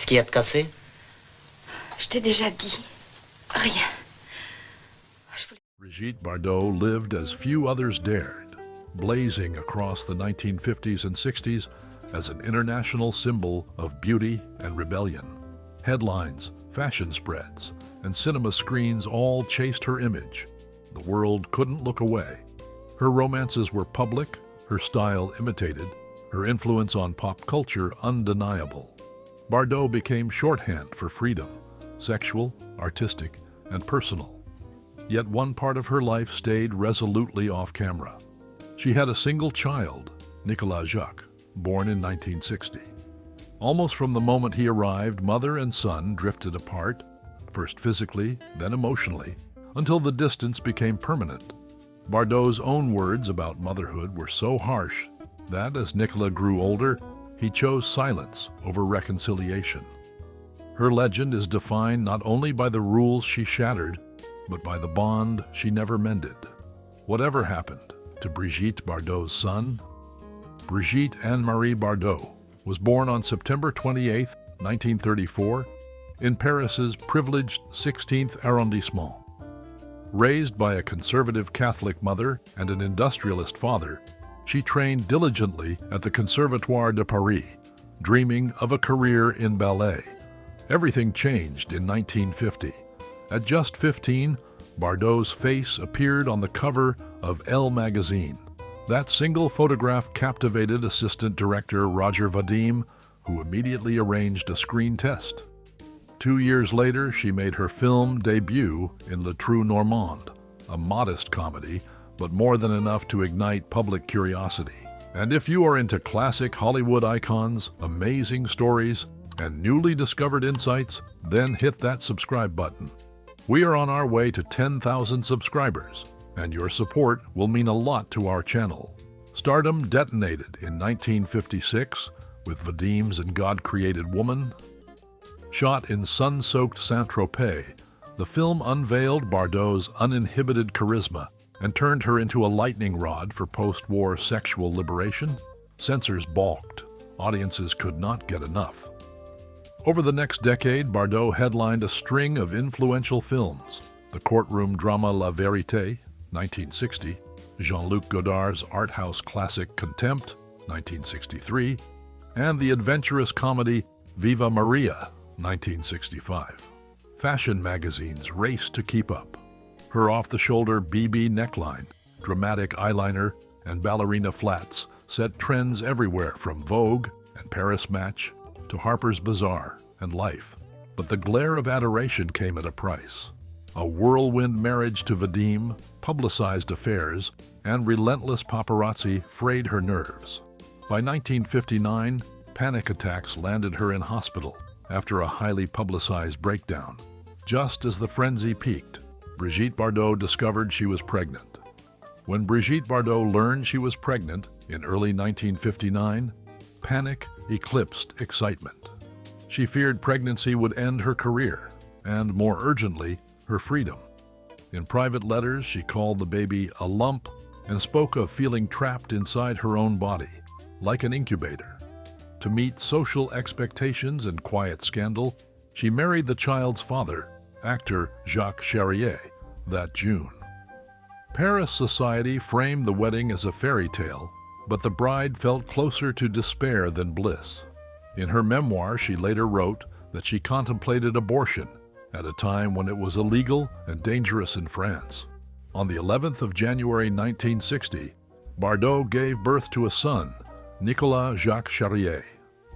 qu'il y a de cassé? Je t'ai déjà dit. Rien. Brigitte Bardot lived as few others dared, blazing across the 1950s and 60s as an international symbol of beauty and rebellion. Headlines, fashion spreads, and cinema screens all chased her image. The world couldn't look away. Her romances were public, her style imitated, her influence on pop culture undeniable. Bardot became shorthand for freedom, sexual, artistic, and personal. Yet one part of her life stayed resolutely off camera. She had a single child, Nicolas-Jacques, born in 1960. Almost from the moment he arrived, mother and son drifted apart, first physically, then emotionally, until the distance became permanent. Bardot's own words about motherhood were so harsh that, as Nicolas grew older, he chose silence over reconciliation. Her legend is defined not only by the rules she shattered, but by the bond she never mended. Whatever happened to Brigitte Bardot's son? Brigitte Anne-Marie Bardot was born on September 28, 1934, in Paris's privileged 16th arrondissement. Raised by a conservative Catholic mother and an industrialist father, she trained diligently at the Conservatoire de Paris, dreaming of a career in ballet. Everything changed in 1950. At just 15, Bardot's face appeared on the cover of Elle magazine. That single photograph captivated assistant director Roger Vadim, who immediately arranged a screen test. 2 years later, she made her film debut in Le Trou Normand, a modest comedy, but more than enough to ignite public curiosity. And if you are into classic Hollywood icons, amazing stories, and newly discovered insights, then hit that subscribe button. We are on our way to 10,000 subscribers, and your support will mean a lot to our channel. Stardom detonated in 1956 with Vadim's And God Created Woman. Shot in sun-soaked Saint-Tropez, the film unveiled Bardot's uninhibited charisma and turned her into a lightning rod for post-war sexual liberation. Censors balked. Audiences could not get enough. Over the next decade, Bardot headlined a string of influential films: the courtroom drama La Vérité, 1960, Jean-Luc Godard's art house classic Contempt, 1963, and the adventurous comedy Viva Maria, 1965. Fashion magazines raced to keep up. Her off-the-shoulder BB neckline, dramatic eyeliner, and ballerina flats set trends everywhere from Vogue and Paris Match to Harper's Bazaar and Life. But the glare of adoration came at a price. A whirlwind marriage to Vadim, publicized affairs, and relentless paparazzi frayed her nerves. By 1959, panic attacks landed her in hospital after a highly publicized breakdown. Just as the frenzy peaked, Brigitte Bardot discovered she was pregnant. When Brigitte Bardot learned she was pregnant in early 1959, panic eclipsed excitement. She feared pregnancy would end her career, and more urgently, her freedom. In private letters, she called the baby a lump and spoke of feeling trapped inside her own body, like an incubator. To meet social expectations and quiet scandal, she married the child's father, actor Jacques Charrier, that June. Paris society framed the wedding as a fairy tale, but the bride felt closer to despair than bliss. In her memoir, she later wrote that she contemplated abortion at a time when it was illegal and dangerous in France. On the 11th of January 1960, Bardot gave birth to a son, Nicolas-Jacques Charrier.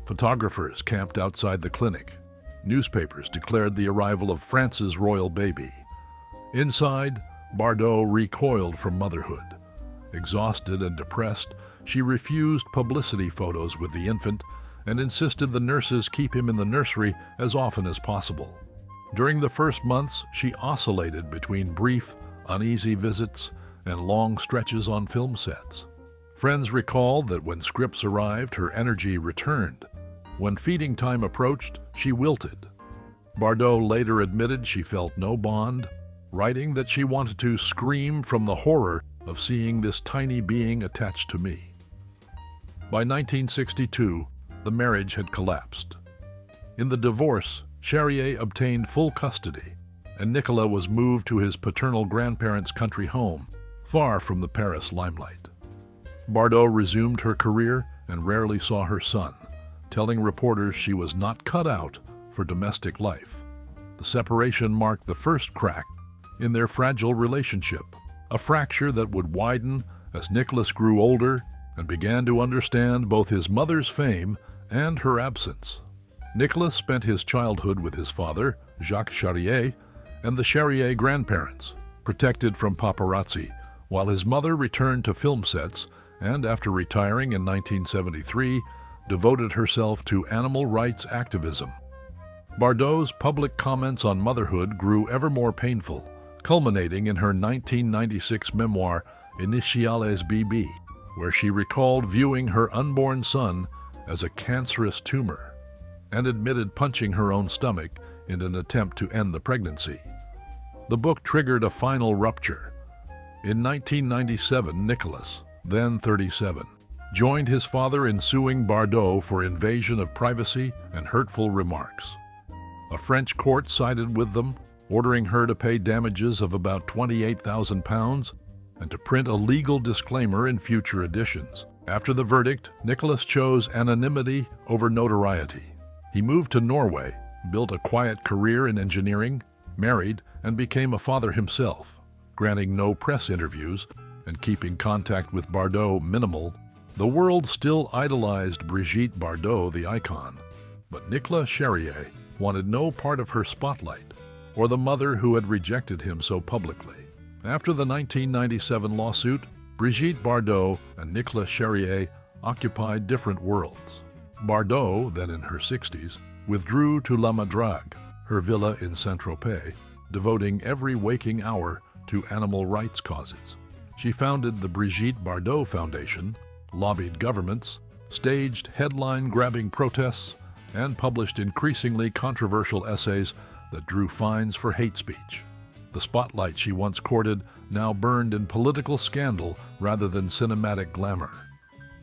Photographers camped outside the clinic. Newspapers declared the arrival of France's royal baby. Inside, Bardot recoiled from motherhood. Exhausted and depressed, she refused publicity photos with the infant and insisted the nurses keep him in the nursery as often as possible. During the first months, she oscillated between brief, uneasy visits and long stretches on film sets. Friends recall that when scripts arrived, her energy returned. When feeding time approached, she wilted. Bardot later admitted she felt no bond, writing that she wanted to scream from the horror of seeing this tiny being attached to me. By 1962, the marriage had collapsed. In the divorce, Charrier obtained full custody, and Nicolas was moved to his paternal grandparents' country home, far from the Paris limelight. Bardot resumed her career and rarely saw her son, telling reporters she was not cut out for domestic life. The separation marked the first crack in their fragile relationship, a fracture that would widen as Nicolas grew older and began to understand both his mother's fame and her absence. Nicolas spent his childhood with his father, Jacques Charrier, and the Charrier grandparents, protected from paparazzi, while his mother returned to film sets and, after retiring in 1973, devoted herself to animal rights activism. Bardot's public comments on motherhood grew ever more painful, culminating in her 1996 memoir, Initiales BB, where she recalled viewing her unborn son as a cancerous tumor and admitted punching her own stomach in an attempt to end the pregnancy. The book triggered a final rupture. In 1997, Nicolas, then 37, joined his father in suing Bardot for invasion of privacy and hurtful remarks. A French court sided with them, ordering her to pay damages of about £28,000 and to print a legal disclaimer in future editions. After the verdict, Nicolas chose anonymity over notoriety. He moved to Norway, built a quiet career in engineering, married, and became a father himself, granting no press interviews and keeping contact with Bardot minimal. The world still idolized Brigitte Bardot, the icon, but Nicolas Charrier wanted no part of her spotlight or the mother who had rejected him so publicly. After the 1997 lawsuit, Brigitte Bardot and Nicolas Charrier occupied different worlds. Bardot, then in her 60s, withdrew to La Madrague, her villa in Saint-Tropez, devoting every waking hour to animal rights causes. She founded the Brigitte Bardot Foundation, lobbied governments, staged headline-grabbing protests, and published increasingly controversial essays that drew fines for hate speech. The spotlight she once courted now burned in political scandal rather than cinematic glamour.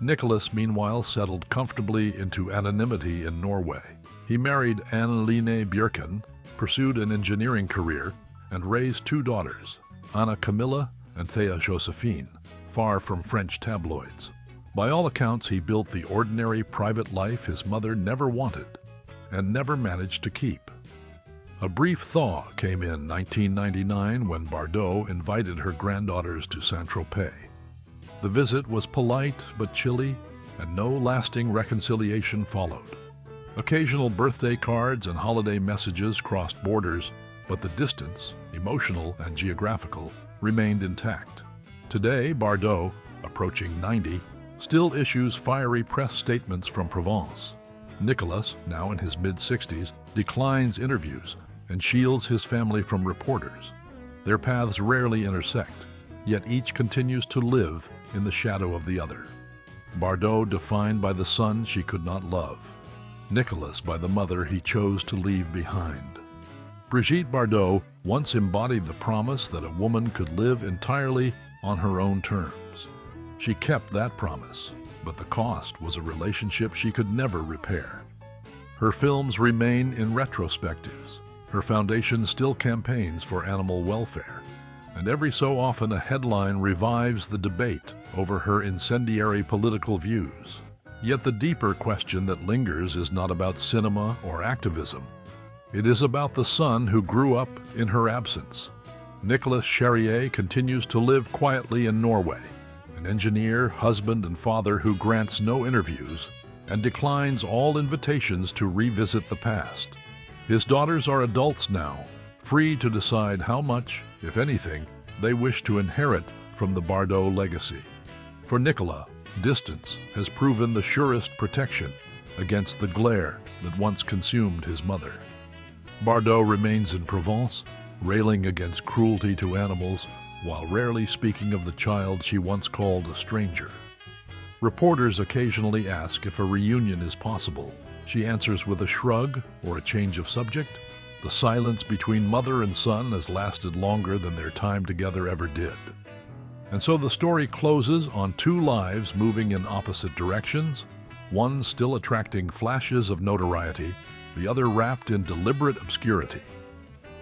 Nicolas, meanwhile, settled comfortably into anonymity in Norway. He married Anne-Line Bjørken, pursued an engineering career, and raised two daughters, Anna Camilla and Thea Josephine, far from French tabloids. By all accounts, he built the ordinary private life his mother never wanted and never managed to keep. A brief thaw came in 1999 when Bardot invited her granddaughters to Saint-Tropez. The visit was polite but chilly, and no lasting reconciliation followed. Occasional birthday cards and holiday messages crossed borders, but the distance, emotional and geographical, remained intact. Today, Bardot, approaching 90, still issues fiery press statements from Provence. Nicolas, now in his mid-60s, declines interviews and shields his family from reporters. Their paths rarely intersect, yet each continues to live in the shadow of the other. Bardot defined by the son she could not love, Nicolas by the mother he chose to leave behind. Brigitte Bardot once embodied the promise that a woman could live entirely on her own terms. She kept that promise, but the cost was a relationship she could never repair. Her films remain in retrospectives. Her foundation still campaigns for animal welfare, and every so often a headline revives the debate over her incendiary political views. Yet the deeper question that lingers is not about cinema or activism. It is about the son who grew up in her absence. Nicolas Charrier continues to live quietly in Norway, an engineer, husband, and father who grants no interviews and declines all invitations to revisit the past. His daughters are adults now, free to decide how much, if anything, they wish to inherit from the Bardot legacy. For Nicolas, distance has proven the surest protection against the glare that once consumed his mother. Bardot remains in Provence, railing against cruelty to animals, while rarely speaking of the child she once called a stranger. Reporters occasionally ask if a reunion is possible. She answers with a shrug or a change of subject. The silence between mother and son has lasted longer than their time together ever did. And so the story closes on two lives moving in opposite directions, one still attracting flashes of notoriety, the other wrapped in deliberate obscurity.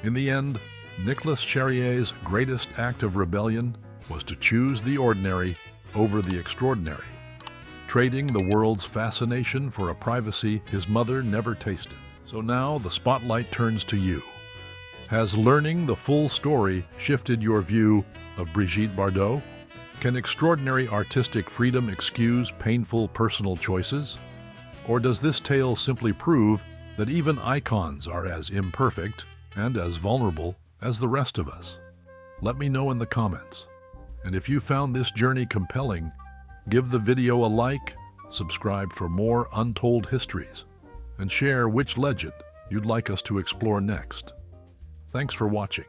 In the end, Nicolas-Jacques' greatest act of rebellion was to choose the ordinary over the extraordinary, trading the world's fascination for a privacy his mother never tasted. So now the spotlight turns to you. Has learning the full story shifted your view of Brigitte Bardot? Can extraordinary artistic freedom excuse painful personal choices? Or does this tale simply prove that even icons are as imperfect and as vulnerable as the rest of us? Let me know in the comments. And if you found this journey compelling, give the video a like, subscribe for more untold histories, and share which legend you'd like us to explore next. Thanks for watching.